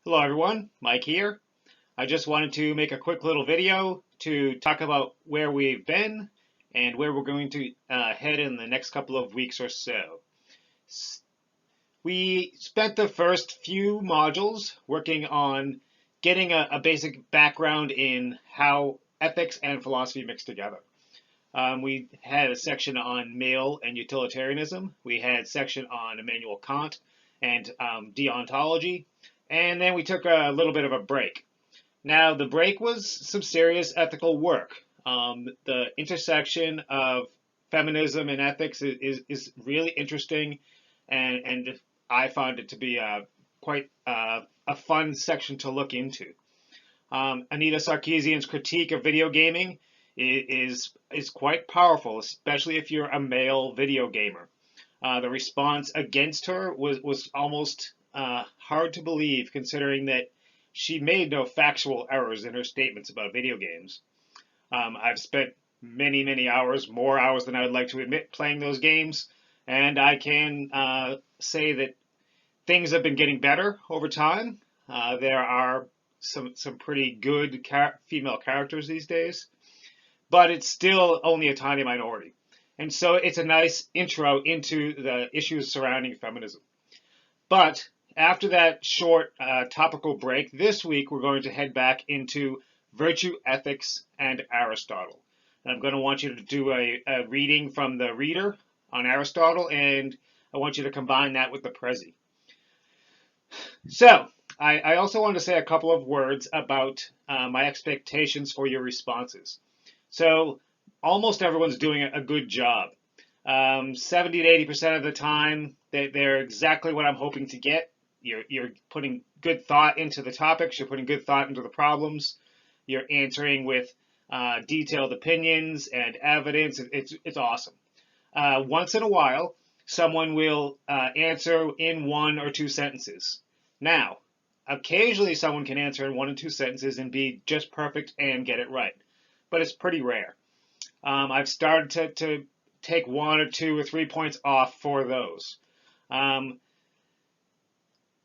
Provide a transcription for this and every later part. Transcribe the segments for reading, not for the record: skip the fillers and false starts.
Hello everyone, Mike here. I just wanted to make a quick little video to talk about where we've been and where we're going to head in the next couple of weeks or so. We spent the first few modules working on getting a basic background in how ethics and philosophy mix together. We had a section on male and utilitarianism. We had a section on Immanuel Kant and deontology. And then we took a little bit of a break. Now, the break was some serious ethical work. The intersection of feminism and ethics is really interesting, and I found it to be quite a fun section to look into. Anita Sarkeesian's critique of video gaming is quite powerful, especially if you're a male video gamer. The response against her was almost hard to believe, considering that she made no factual errors in her statements about video games. I've spent many hours, more hours than I would like to admit, playing those games, and I can say that things have been getting better over time. There are some pretty good female characters these days, but it's still only a tiny minority. And so it's a nice intro into the issues surrounding feminism. But after that short topical break, this week we're going to head back into virtue, ethics, and Aristotle. And I'm going to want you to do a reading from the reader on Aristotle, and I want you to combine that with the Prezi. So, I also want to say a couple of words about my expectations for your responses. So, almost everyone's doing a good job. 70 to 80% of the time, they're exactly what I'm hoping to get. You're putting good thought into the topics. You're putting good thought into the problems. You're answering with detailed opinions and evidence. It's awesome. Once in a while, someone will answer in 1 or 2 sentences. Now, occasionally someone can answer in 1 or 2 sentences and be just perfect and get it right, but it's pretty rare. I've started to take 1 or 2 or 3 points off for those.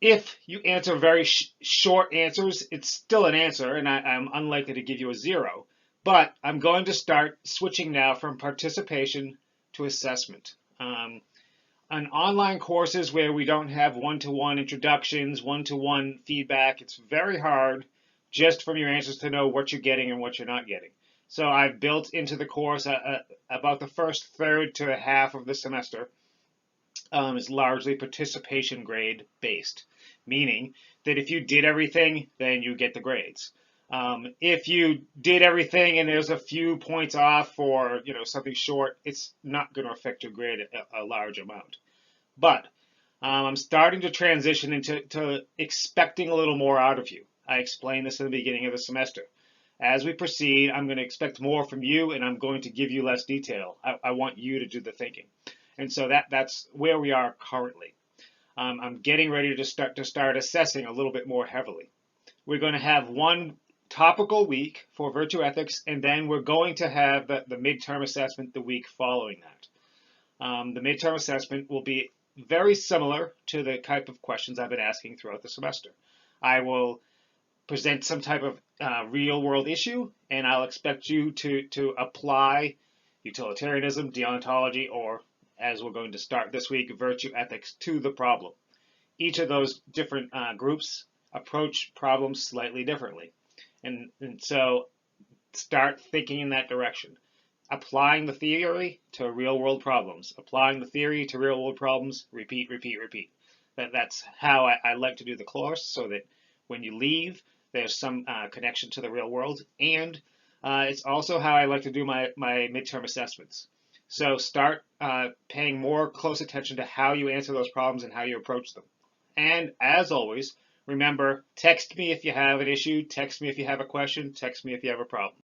If you answer very short answers, it's still an answer, and I'm unlikely to give you a 0. But I'm going to start switching now from participation to assessment. On online courses where we don't have one-to-one introductions, one-to-one feedback, it's very hard just from your answers to know what you're getting and what you're not getting. So I've built into the course about the first third to half of the semester is largely participation grade based, meaning that if you did everything, then you get the grades. If you did everything and there's a few points off for something short, it's not going to affect your grade a large amount. But I'm starting to transition into expecting a little more out of you. I explained this in the beginning of the semester. As we proceed, I'm going to expect more from you, and I'm going to give you less detail. I want you to do the thinking. And so that's where we are currently. I'm getting ready to start assessing a little bit more heavily. We're going to have one topical week for virtue ethics, and then we're going to have the midterm assessment the week following that. The midterm assessment will be very similar to the type of questions I've been asking throughout the semester. I will present some type of real-world issue, and I'll expect you to apply utilitarianism, deontology, or, as we're going to start this week, virtue ethics to the problem. Each of those different groups approach problems slightly differently. And so start thinking in that direction. Applying the theory to real-world problems. Applying the theory to real-world problems, repeat. That's how I like to do the course, so that when you leave, there's some connection to the real world. And it's also how I like to do my midterm assessments. So start paying more close attention to how you answer those problems and how you approach them. And as always, remember, text me if you have an issue, text me if you have a question, text me if you have a problem.